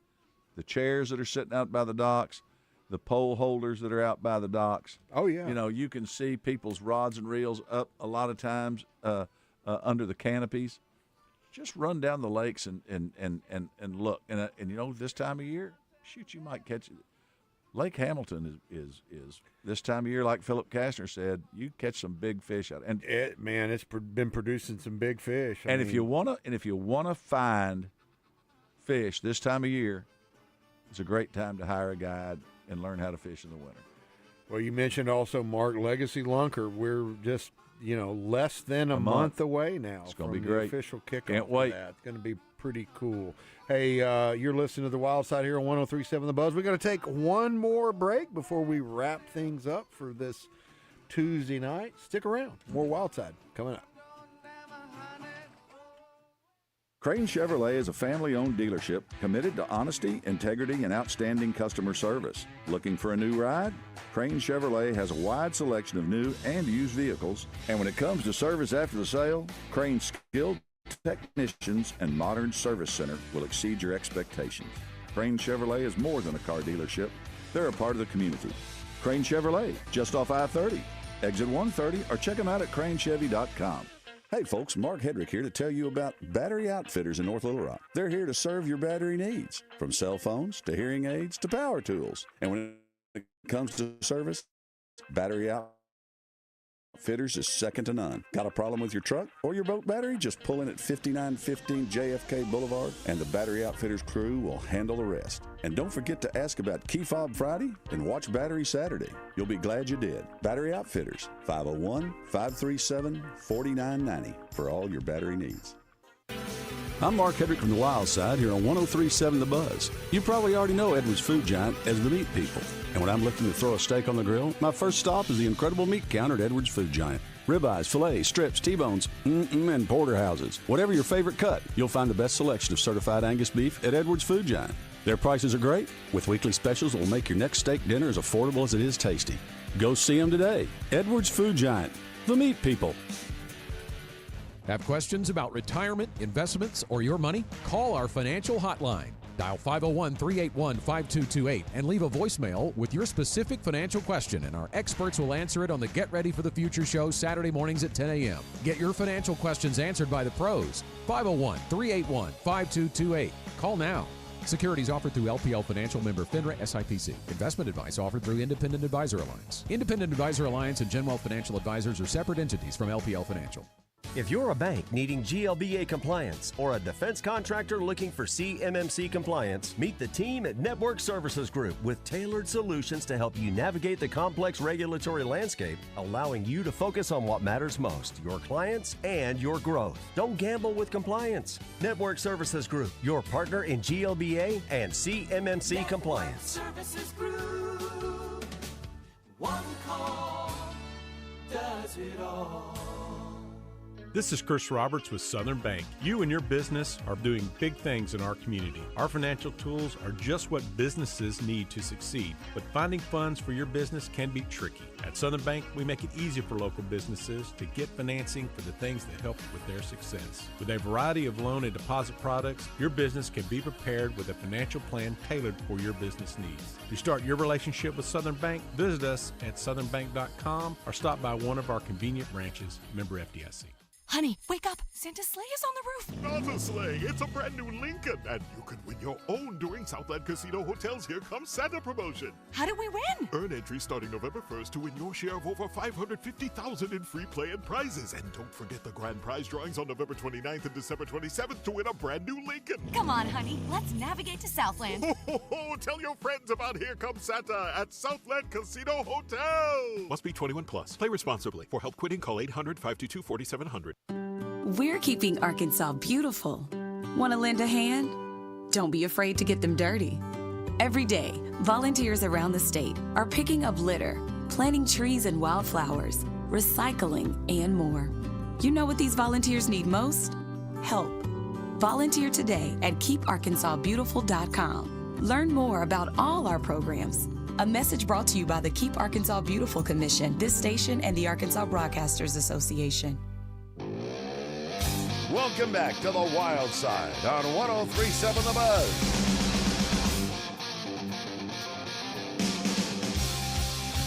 the chairs that are sitting out by the docks, the pole holders that are out by the docks. Oh, yeah. You can see people's rods and reels up a lot of times under the canopies. Just run down the lakes and look. And this time of year, shoot, you might catch it. Lake Hamilton is this time of year, like Philip Kastner said, you catch some big fish out. And it's been producing some big fish. If you wanna find fish this time of year, it's a great time to hire a guide and learn how to fish in the winter. Well, you mentioned also Mark Legacy Lunker. We're just less than a month away now. It's going from to be great. The official kickoff. Can't wait. Of that. It's going to be pretty cool. Hey, you're listening to The Wild Side here on 103.7 The Buzz. We're going to take one more break before we wrap things up for this Tuesday night. Stick around. More Wild Side coming up. Crane Chevrolet is a family-owned dealership committed to honesty, integrity, and outstanding customer service. Looking for a new ride? Crane Chevrolet has a wide selection of new and used vehicles, and when it comes to service after the sale, Crane's skilled technicians and modern service center will exceed your expectations. Crane Chevrolet is more than a car dealership. They're a part of the community. Crane Chevrolet, just off I-30, exit 130, or check them out at cranechevy.com. Hey folks, Mark Hedrick here to tell you about Battery Outfitters in North Little Rock. They're here to serve your battery needs, from cell phones to hearing aids to power tools. And when it comes to service, Battery Outfitters is second to none. Got a problem with your truck or your boat battery? Just pull in at 5915 JFK Boulevard and the Battery Outfitters crew will handle the rest. And don't forget to ask about Key Fob Friday and watch Battery Saturday. You'll be glad you did. Battery Outfitters, 501-537-4990 for all your battery needs. I'm Mark Hedrick from the Wild Side here on 103.7 The Buzz. You probably already know Edwards Food Giant as the meat people. And when I'm looking to throw a steak on the grill, my first stop is the incredible meat counter at Edwards Food Giant. Ribeyes, fillets, strips, T-bones, and porterhouses. Whatever your favorite cut, you'll find the best selection of certified Angus beef at Edwards Food Giant. Their prices are great, with weekly specials that will make your next steak dinner as affordable as it is tasty. Go see them today. Edwards Food Giant, the meat people. Have questions about retirement, investments, or your money? Call our financial hotline, Dial 501-381-5228 and leave a voicemail with your specific financial question, and our experts will answer it on the Get Ready for the Future show Saturday mornings at 10 a.m. Get your financial questions answered by the pros. 501-381-5228. Call now. Securities offered through LPL Financial, member FINRA SIPC. Investment advice offered through Independent Advisor Alliance. Independent Advisor Alliance and Genwealth Financial Advisors are separate entities from LPL Financial. If you're a bank needing GLBA compliance or a defense contractor looking for CMMC compliance, meet the team at Network Services Group with tailored solutions to help you navigate the complex regulatory landscape, allowing you to focus on what matters most, your clients and your growth. Don't gamble with compliance. Network Services Group, your partner in GLBA and CMMC compliance. Services Group. One call does it all. This is Chris Roberts with Southern Bank. You and your business are doing big things in our community. Our financial tools are just what businesses need to succeed, but finding funds for your business can be tricky. At Southern Bank, we make it easy for local businesses to get financing for the things that help with their success. With a variety of loan and deposit products, your business can be prepared with a financial plan tailored for your business needs. To start your relationship with Southern Bank, visit us at southernbank.com or stop by one of our convenient branches, member FDIC. Honey, wake up. Santa's sleigh is on the roof. Not a sleigh. It's a brand new Lincoln. And you can win your own during Southland Casino Hotel's Here Comes Santa promotion. How do we win? Earn entries starting November 1st to win your share of over $550,000 in free play and prizes. And don't forget the grand prize drawings on November 29th and December 27th to win a brand new Lincoln. Come on, honey. Let's navigate to Southland. Ho, tell your friends about Here Comes Santa at Southland Casino Hotel. Must be 21 plus. Play responsibly. For help quitting, call 800-522-4700. We're keeping Arkansas beautiful. Want to lend a hand? Don't be afraid to get them dirty. Every day, volunteers around the state are picking up litter, planting trees and wildflowers, recycling, and more. You know what these volunteers need most? Help. Volunteer today at keeparkansasbeautiful.com. Learn more about all our programs. A message brought to you by the Keep Arkansas Beautiful Commission, this station, and the Arkansas Broadcasters Association. Welcome back to the Wild Side on 103.7 The Buzz.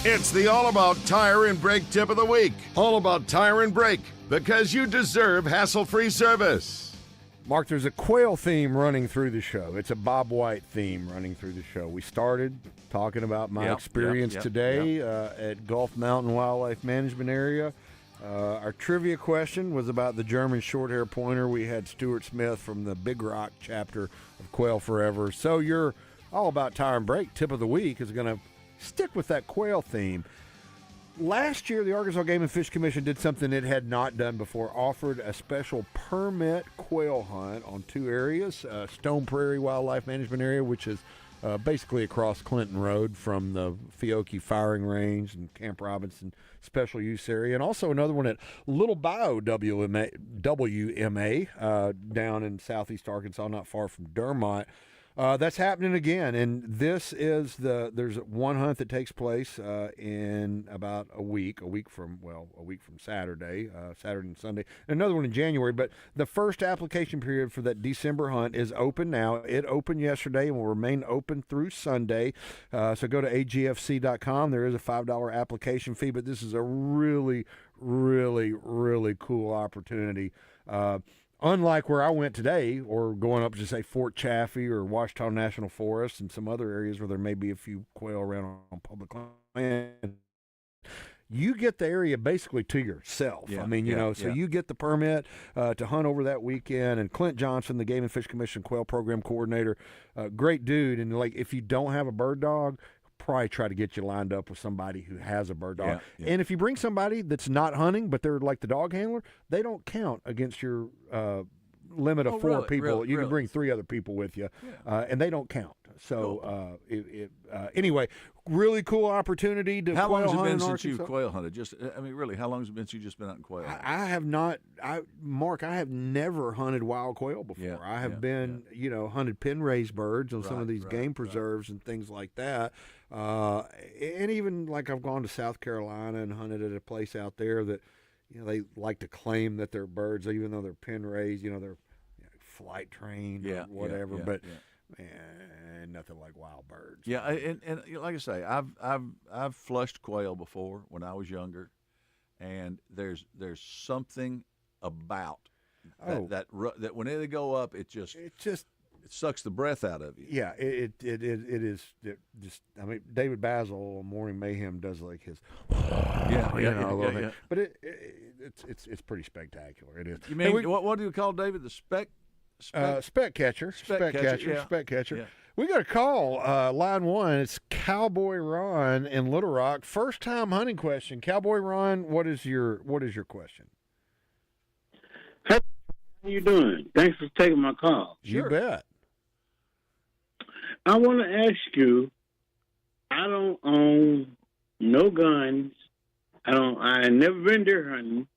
It's the All About Tire and Brake tip of the week. All about tire and brake, because you deserve hassle-free service. Mark, there's a quail theme running through the show. It's a Bob White theme running through the show. We started talking about my experience today at Gulf Mountain Wildlife Management Area. Our trivia question was about the German short-hair pointer. We had Stuart Smith from the Big Rock chapter of Quail Forever. So your All About Tire and Brake tip of the week is going to stick with that quail theme. Last year, the Arkansas Game and Fish Commission did something it had not done before, offered a special permit quail hunt on two areas, Stone Prairie Wildlife Management Area, which is basically across Clinton Road from the Fiocchi Firing Range and Camp Robinson Special Use Area, and also another one at Little Bayou WMA down in southeast Arkansas, not far from Dermott. That's happening again, and this is there's one hunt that takes place in about a week from Saturday, Saturday and Sunday, and another one in January. But the first application period for that December hunt is open now. It opened yesterday and will remain open through Sunday. So go to agfc.com. There is a $5 application fee, but this is a really, really, really cool opportunity. Unlike where I went today, or going up to, say, Fort Chaffee or Washita National Forest and some other areas where there may be a few quail around on public land, you get the area basically to yourself. You get the permit to hunt over that weekend. And Clint Johnson, the Game and Fish Commission Quail Program Coordinator, great dude. And, if you don't have a bird dog, probably try to get you lined up with somebody who has a bird dog. And if you bring somebody that's not hunting, but they're like the dog handler, they don't count against your limit of four people. You can bring 3 other people with you, and they don't count. So anyway, really cool opportunity to How long has it been since you quail hunted? Really, how long has it been since you've just been out in quail hunting? I have not. Mark, I have never hunted wild quail before. I have been, hunted pen-raised birds on some of these game preserves and things like that. And even I've gone to South Carolina and hunted at a place out there that, they like to claim that they're birds, even though they're pen-raised, they're flight trained or whatever. Man, nothing like wild birds. Yeah, and like I say, I've flushed quail before when I was younger, and there's something about that when they go up, it sucks the breath out of you. Yeah, it is just. I mean, David Basil on Morning Mayhem does like his, yeah. But it's pretty spectacular. It is. You mean what do you call David, the speck catcher? Speck catcher. Yeah. We got a call, line one. It's Cowboy Ron in Little Rock. First time hunting question. Cowboy Ron, what is your question? How you doing? Thanks for taking my call. You bet. I want to ask you, I don't own no guns. I never been deer hunting,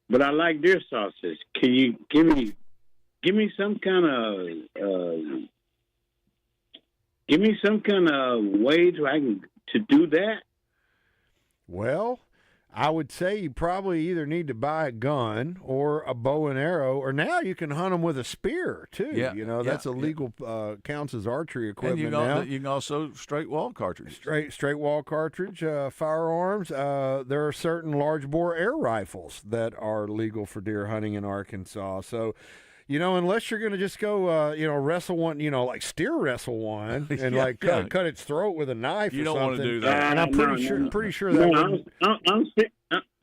but I like deer sausage. Can you give me some kind of way to do that? Well, I would say you probably either need to buy a gun or a bow and arrow, or now you can hunt them with a spear too. Yeah, that's illegal. Counts as archery equipment and now. You can also straight wall cartridge. Straight wall cartridge firearms. There are certain large bore air rifles that are legal for deer hunting in Arkansas. So, unless you're going to just go, wrestle one, like steer wrestle one and cut its throat with a knife. You or don't something. want to do that. And I'm pretty sure that.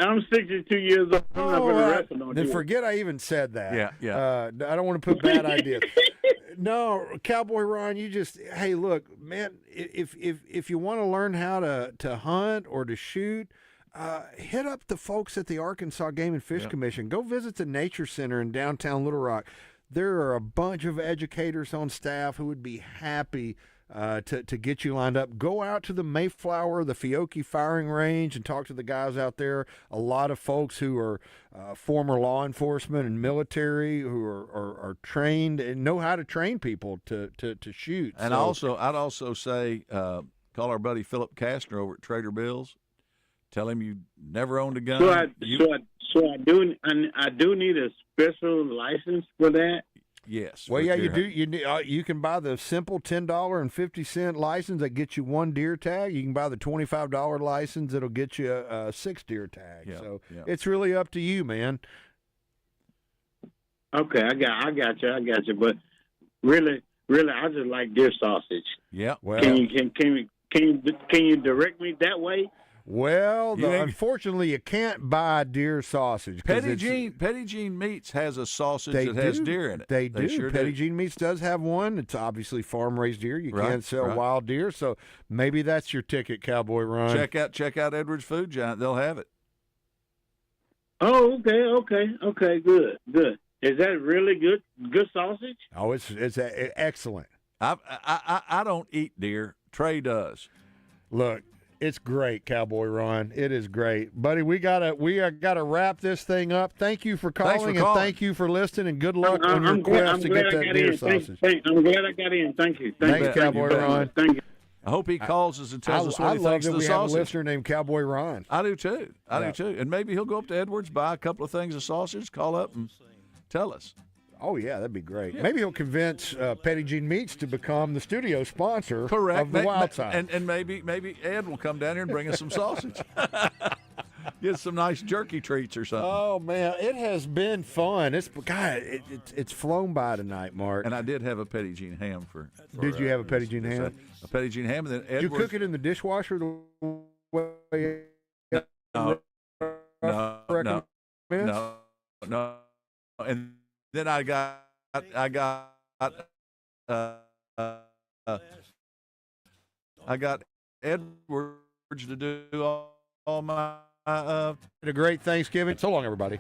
I'm 62 years old. I'm not going to wrestle no Then deer. forget I even said that. Yeah. I don't want to put bad ideas. No, Cowboy Ron, hey, look, man, if you want to learn how to hunt or to shoot, hit up the folks at the Arkansas Game and Fish Commission. Go visit the Nature Center in downtown Little Rock. There are a bunch of educators on staff who would be happy to get you lined up. Go out to the Mayflower, the Fiocchi firing range, and talk to the guys out there. A lot of folks who are former law enforcement and military who are trained and know how to train people to shoot. And I'd also say call our buddy Philip Kastner over at Trader Bill's. Tell him you never owned a gun. So I do need a special license for that. Yes. Well, yeah, you do. You can buy the simple $10.50 license that gets you one deer tag. You can buy the $25 license that'll get you a 6 deer tag. Yeah, so yeah. it's really up to you, man. Okay, I got you. But really, I just like deer sausage. Yeah. Well, Can you direct me that way? Well, unfortunately, you can't buy deer sausage. Petty Jean Meats has a sausage that has deer in it. They do. Sure Petty do. Jean Meats does have one. It's obviously farm-raised deer. You Right, can't sell right. wild deer, so maybe that's your ticket, Cowboy Ron. Check out Edwards Food Giant. They'll have it. Oh, okay, good. Is that really good sausage? Oh, it's excellent. I don't eat deer. Trey does. Look, it's great, Cowboy Ron. It is great, buddy. We gotta wrap this thing up. Thank you for calling, and thank you for listening. And good luck on your quest to get that deer sausage. I'm glad I got in. Thank you. Thanks, Cowboy Ron. Thank you. I hope he calls us and tells us I what he love thinks that of the we have a sausage. listener named Cowboy Ron. I do too. I do too. And maybe he'll go up to Edwards, buy a couple of things of sausage, call up and tell us. Oh, yeah, that'd be great. Maybe he'll convince Petty Jean Meats to become the studio sponsor of the Wild Side. And maybe Ed will come down here and bring us some sausage. Get some nice jerky treats or something. Oh, man, it has been fun. It's flown by tonight, Mark. And I did have a Petty Jean ham for Did you have a Petty Jean ham? A Petty Jean ham. And then Did you cook it in the dishwasher the way? No. And then I got Edwards to do all my a great Thanksgiving. So long, everybody.